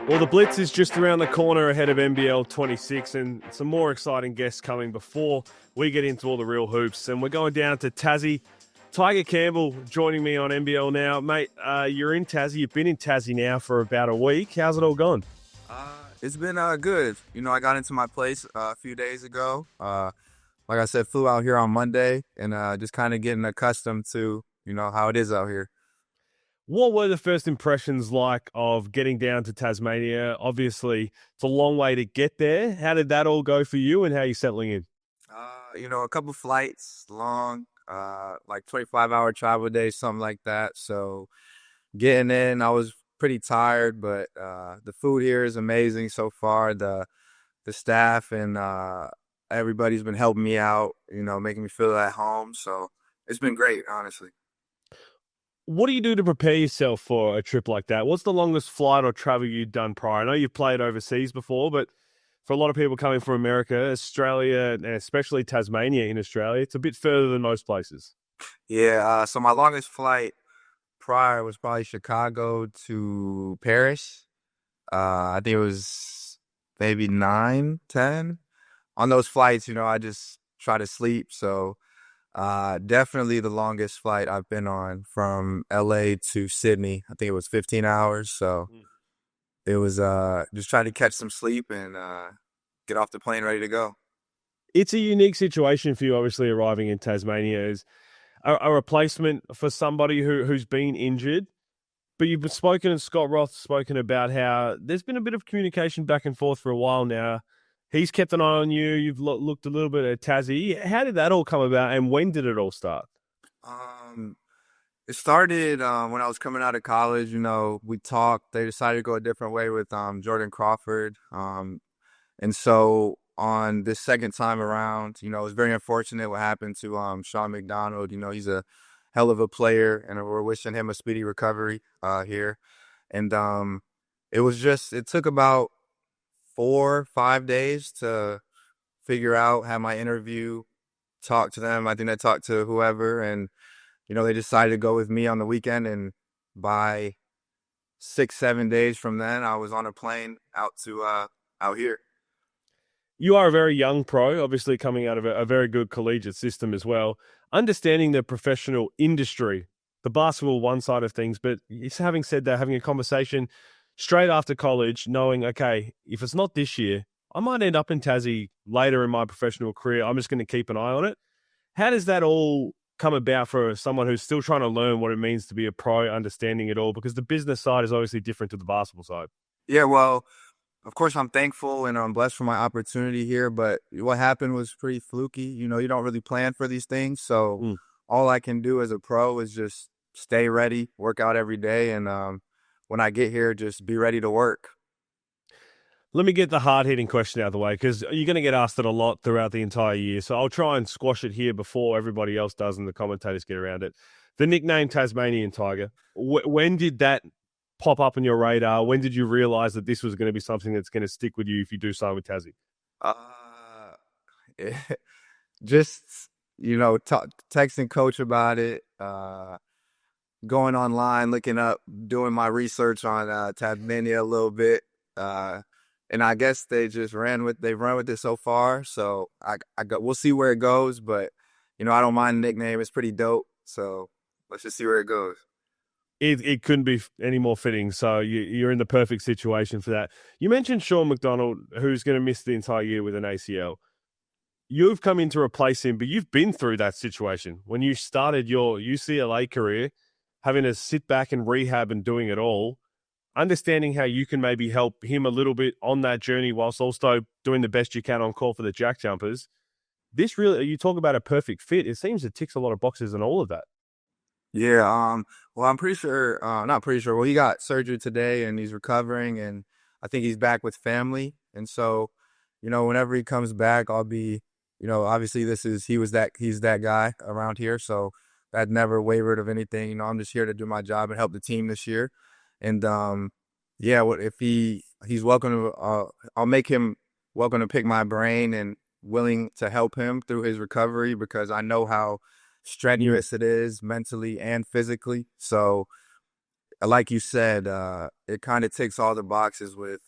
Well, the Blitz is just around the corner ahead of NBL 26 and some more exciting guests coming before we get into all the real hoops. And we're going down to Tassie. Tyger Campbell joining me on NBL now. Mate, you're in Tassie. You've been in Tassie now for about a week. How's it all gone? It's been good. I got into my place a few days ago. Like I said, flew out here on Monday and just kind of getting accustomed to, how it is out here. What were the first impressions like of getting down to Tasmania? Obviously, it's a long way to get there. How did that all go for you and how are you settling in? A couple flights, long, like 25-hour travel days, something like that. So getting in, I was pretty tired, but the food here is amazing so far. The staff and everybody's been helping me out, making me feel at home. So it's been great, honestly. What do you do to prepare yourself for a trip like that? What's the longest flight or travel you've done prior? I know you've played overseas before, but for a lot of people coming from America, Australia, and especially Tasmania in Australia, it's a bit further than most places. Yeah, so my longest flight prior was probably Chicago to Paris. I think it was maybe 9, 10. On those flights, I just try to sleep. So definitely the longest flight I've been on from LA to Sydney. I think it was 15 hours. So it was just trying to catch some sleep and get off the plane ready to go. It's a unique situation for you, obviously, arriving in Tasmania as a replacement for somebody who's been injured. But you've spoken, and Scott Roth's spoken about how there's been a bit of communication back and forth for a while now. He's kept an eye on you. You've looked a little bit at Tassie. How did that all come about, and when did it all start? Um, it started when I was coming out of college. We talked. They decided to go a different way with Jordan Crawford. And so on this second time around, it was very unfortunate what happened to Sean McDonald. He's a hell of a player, and we're wishing him a speedy recovery here. And it took about 4, 5 days to figure out, have my interview, talk to them. I think I talked to whoever, and they decided to go with me on the weekend. And by 6, 7 days from then, I was on a plane out here. You are a very young pro, obviously coming out of a very good collegiate system as well. Understanding the professional industry, the basketball one side of things, but having said that, having a conversation straight after college, knowing, okay, if it's not this year, I might end up in Tassie later in my professional career. I'm just going to keep an eye on it. How does that all come about for someone who's still trying to learn what it means to be a pro, understanding it all? Because the business side is obviously different to the basketball side. Yeah, well, of course, I'm thankful and I'm blessed for my opportunity here, but what happened was pretty fluky. You don't really plan for these things. So all I can do as a pro is just stay ready, work out every day, and when I get here, just be ready to work. Let me get the hard-hitting question out of the way because you're going to get asked it a lot throughout the entire year. So I'll try and squash it here before everybody else does and the commentators get around it. The nickname Tasmanian Tiger, when did that pop up on your radar? When did you realize that this was going to be something that's going to stick with you if you do sign with Tassie? Just, texting coach about it, going online, looking up, doing my research on Tasmania a little bit. And I guess they've run with it so far. So we'll see where it goes. But, I don't mind the nickname. It's pretty dope. So let's just see where it goes. It couldn't be any more fitting. So you're in the perfect situation for that. You mentioned Sean McDonald, who's going to miss the entire year with an ACL. You've come in to replace him, but you've been through that situation. When you started your UCLA career, having to sit back and rehab and doing it all, understanding how you can maybe help him a little bit on that journey whilst also doing the best you can on call for the JackJumpers. This really, you talk about a perfect fit. It seems it ticks a lot of boxes and all of that. Yeah, well, I'm pretty sure, not pretty sure. Well, he got surgery today and he's recovering, and I think he's back with family. And so, whenever he comes back, I'll be, obviously he's that guy around here. So that never wavered of anything. I'm just here to do my job and help the team this year. And, yeah, what if he's welcome to, I'll make him welcome to pick my brain and willing to help him through his recovery because I know how strenuous it is mentally and physically. So like you said, it kind of ticks all the boxes with,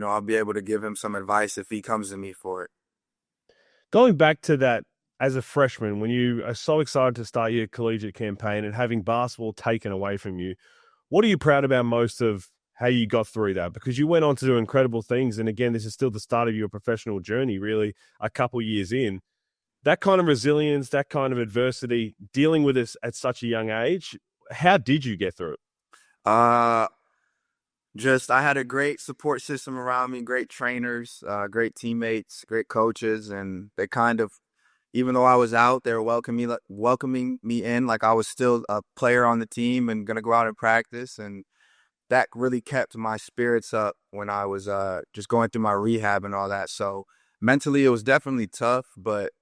I'll be able to give him some advice if he comes to me for it. Going back to that as a freshman, when you are so excited to start your collegiate campaign and having basketball taken away from you, what are you proud about most of how you got through that? Because you went on to do incredible things. And again, this is still the start of your professional journey, really, a couple years in. That kind of resilience, that kind of adversity, dealing with this at such a young age, how did you get through it? Uh, just I had a great support system around me, great trainers, great teammates, great coaches, and they kind of, even though I was out, they were welcoming me in like I was still a player on the team and gonna go out and practice, and that really kept my spirits up when I was just going through my rehab and all that. So mentally, it was definitely tough, but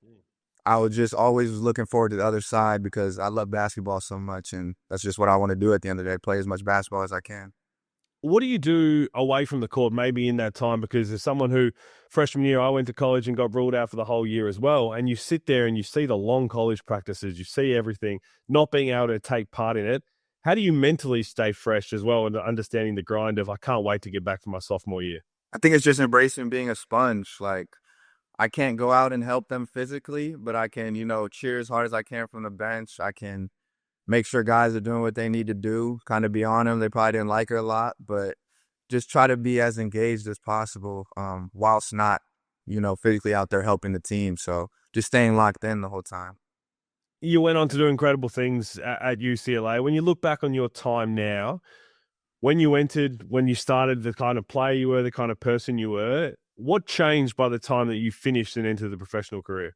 I was just always looking forward to the other side because I love basketball so much, and that's just what I want to do at the end of the day, play as much basketball as I can. What do you do away from the court, maybe in that time? Because as someone who, freshman year, I went to college and got ruled out for the whole year as well. And you sit there and you see the long college practices, you see everything, not being able to take part in it. How do you mentally stay fresh as well and understanding the grind of, I can't wait to get back for my sophomore year? I think it's just embracing being a sponge. Like, I can't go out and help them physically, but I can, cheer as hard as I can from the bench. I can make sure guys are doing what they need to do, kind of be on them. They probably didn't like it a lot, but just try to be as engaged as possible, whilst not, physically out there helping the team. So just staying locked in the whole time. You went on to do incredible things at UCLA. When you look back on your time now, when you entered, when you started, the kind of player you were, the kind of person you were, what changed by the time that you finished and entered the professional career?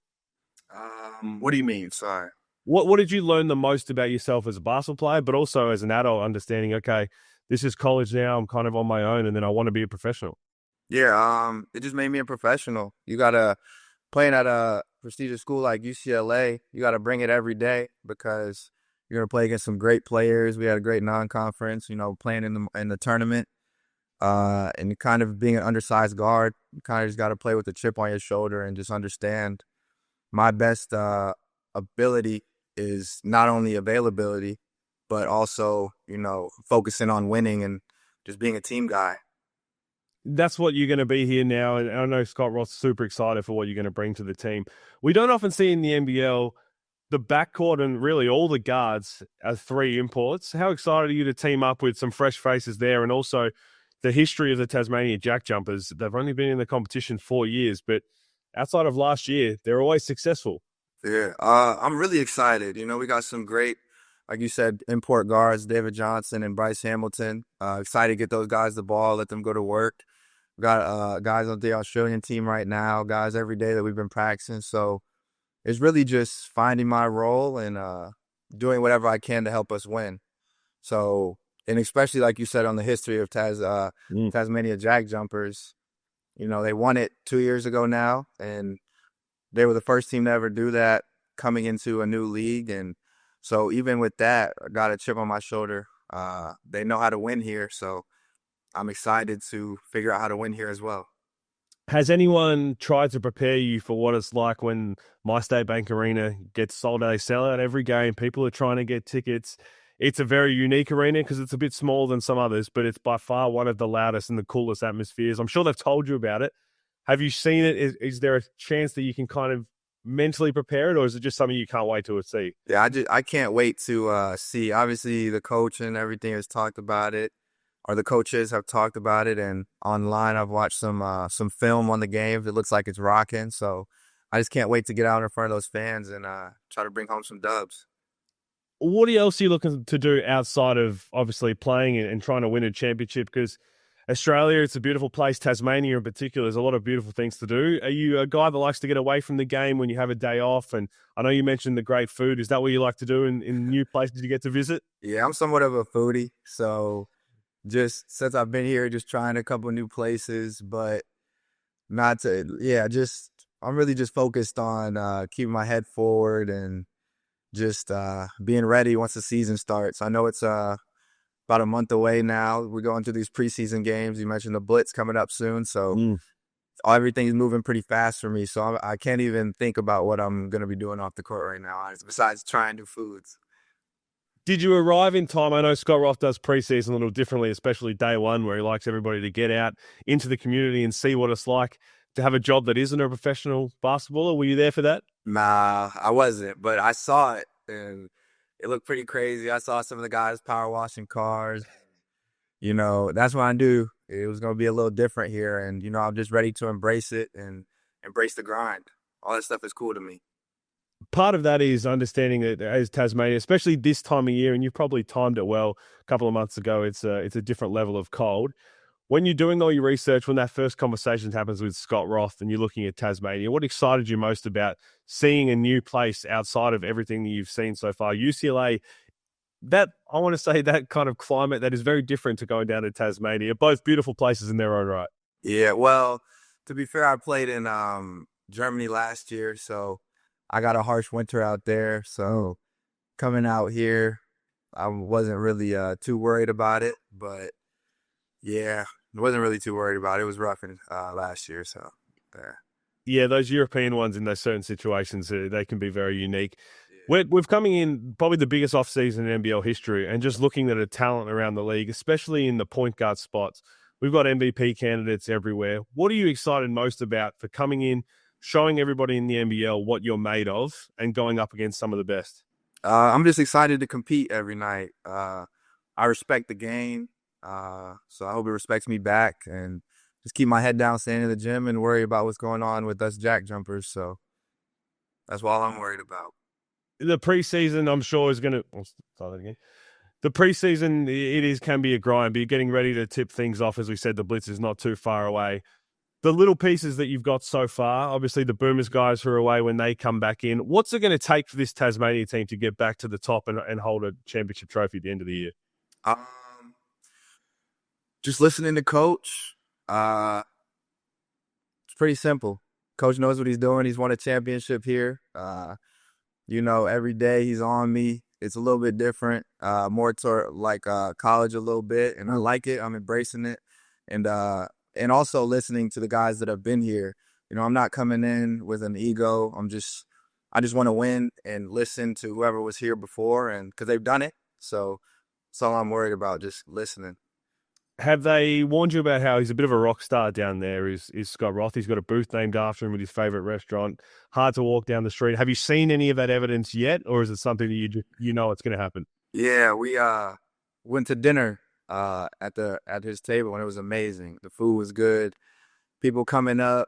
What do you mean? Sorry. What did you learn the most about yourself as a basketball player, but also as an adult, understanding, okay, this is college now, I'm kind of on my own, and then I want to be a professional? Yeah, it just made me a professional. You gotta playing at a prestigious school like UCLA, you gotta bring it every day because you're gonna play against some great players. We had a great non-conference, playing in the tournament. And kind of being an undersized guard, you kind of just got to play with a chip on your shoulder and just understand my best ability is not only availability, but also, focusing on winning and just being a team guy. That's what you're going to be here now. And I know Scott Ross is super excited for what you're going to bring to the team. We don't often see in the NBL the backcourt and really all the guards as three imports. How excited are you to team up with some fresh faces there? And also the history of the Tasmania JackJumpers. They've only been in the competition 4 years, but outside of last year, they're always successful. Yeah, I'm really excited. We got some great, like you said, import guards, David Johnson and Bryce Hamilton. Excited to get those guys the ball, let them go to work. We got guys on the Australian team right now, guys every day that we've been practicing. So it's really just finding my role and doing whatever I can to help us win. So, and especially like you said on the history of Tasmania JackJumpers, they won it 2 years ago now, and they were the first team to ever do that coming into a new league. And so even with that, I got a chip on my shoulder. They know how to win here, so I'm excited to figure out how to win here as well. Has anyone tried to prepare you for what it's like when My State Bank Arena gets sold out? They sell out every game. People are trying to get tickets. It's a very unique arena because it's a bit smaller than some others, but it's by far one of the loudest and the coolest atmospheres. I'm sure they've told you about it. Have you seen it? Is there a chance that you can kind of mentally prepare it, or is it just something you can't wait to see? Yeah, I can't wait to see. Obviously, the coach and everything has talked about it, or the coaches have talked about it, and online I've watched some film on the games. It looks like it's rocking, so I just can't wait to get out in front of those fans and try to bring home some dubs. What else are you looking to do outside of obviously playing and trying to win a championship? Because Australia, it's a beautiful place. Tasmania in particular, there's a lot of beautiful things to do. Are you a guy that likes to get away from the game when you have a day off? And I know you mentioned the great food. Is that what you like to do in new places you get to visit? Yeah, I'm somewhat of a foodie, so just since I've been here, just trying a couple new places, but not to, yeah, just I'm really just focused on keeping my head forward and just being ready once the season starts. I know it's about a month away now. We're going through these preseason games. You mentioned the Blitz coming up soon, so everything's moving pretty fast for me. So I can't even think about what I'm going to be doing off the court right now, besides trying new foods. Did you arrive in time? I know Scott Roth does preseason a little differently, especially day one, where he likes everybody to get out into the community and see what it's like to have a job that isn't a professional basketballer. Were you there for that? Nah, I wasn't, but I saw it and it looked pretty crazy. I saw some of the guys power washing cars. You know, that's what I knew. It was going to be a little different here. And, you know, I'm just ready to embrace it and embrace the grind. All that stuff is cool to me. Part of that is understanding that as Tasmania, especially this time of year, and you've probably timed it well a couple of months ago, it's a different level of cold. When you're doing all your research, when that first conversation happens with Scott Roth and you're looking at Tasmania, what excited you most about seeing a new place outside of everything that you've seen so far? UCLA, that I want to say that kind of climate that is very different to going down to Tasmania. Both beautiful places in their own right. Yeah, well, to be fair, I played in Germany last year, so I got a harsh winter out there. So coming out here, I wasn't really too worried about it. But yeah, I wasn't really too worried about it. It was rough in last year, so yeah. Yeah, those European ones in those certain situations, they can be very unique. We've coming in probably the biggest offseason in NBL history, and just looking at a talent around the league, especially in the point guard spots. We've got MVP candidates everywhere. What are you excited most about for coming in, showing everybody in the NBL what you're made of, and going up against some of the best? I'm just excited to compete every night. I respect the game, so I hope it respects me back, and just keep my head down, staying in the gym, and worry about what's going on with us JackJumpers. So that's all I'm worried about. The preseason, I'm sure, is going to start that again. The preseason, can be a grind, but you're getting ready to tip things off. As we said, the Blitz is not too far away. The little pieces that you've got so far, obviously the Boomers guys who are away when they come back in, what's it going to take for this Tasmania team to get back to the top and hold a championship trophy at the end of the year? Just listening to Coach. It's pretty simple. Coach knows what he's doing. He's won a championship here. You know, every day he's on me. It's a little bit different, more toward like college a little bit, and I like it. I'm embracing it, and also listening to the guys that have been here. You know, I'm not coming in with an ego. I just want to win and listen to whoever was here before, and because they've done it. So that's all I'm worried about, just listening. Have they warned you about how he's a bit of a rock star down there? Is Scott Roth? He's got a booth named after him at his favorite restaurant. Hard to walk down the street. Have you seen any of that evidence yet, or is it something that you know it's going to happen? Yeah, we went to dinner at his table, and it was amazing. The food was good. People coming up,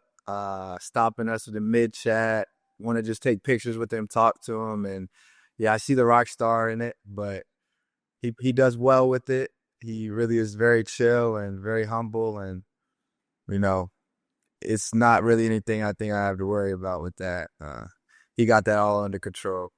stopping us with the mid chat, want to just take pictures with him, talk to him, and yeah, I see the rock star in it, but he does well with it. He really is very chill and very humble, and, you know, it's not really anything I think I have to worry about with that. He got that all under control.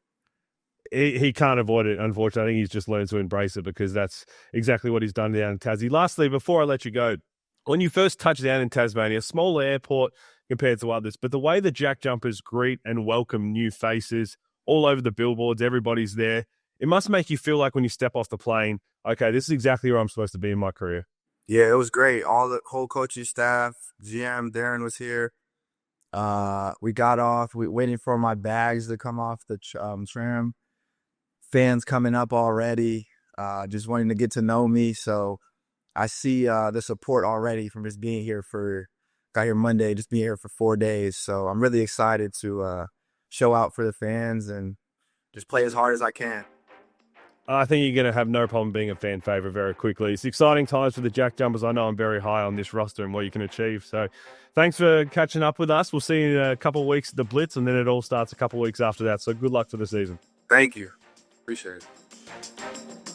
He can't avoid it, unfortunately. I think he's just learned to embrace it because that's exactly what he's done down in Tassie. Lastly, before I let you go, when you first touched down in Tasmania, small airport compared to others, but the way the JackJumpers greet and welcome new faces all over the billboards, everybody's there. It must make you feel like when you step off the plane, okay, this is exactly where I'm supposed to be in my career. Yeah, it was great. All the whole coaching staff, GM Darren was here. We got off. We waiting for my bags to come off the tram. Fans coming up already, just wanting to get to know me. So I see the support already from just being here got here Monday, just being here for 4 days. So I'm really excited to show out for the fans and just play as hard as I can. I think you're going to have no problem being a fan favorite very quickly. It's exciting times for the JackJumpers. I know I'm very high on this roster and what you can achieve. So thanks for catching up with us. We'll see you in a couple of weeks at the Blitz, and then it all starts a couple of weeks after that. So good luck for the season. Thank you. Appreciate it.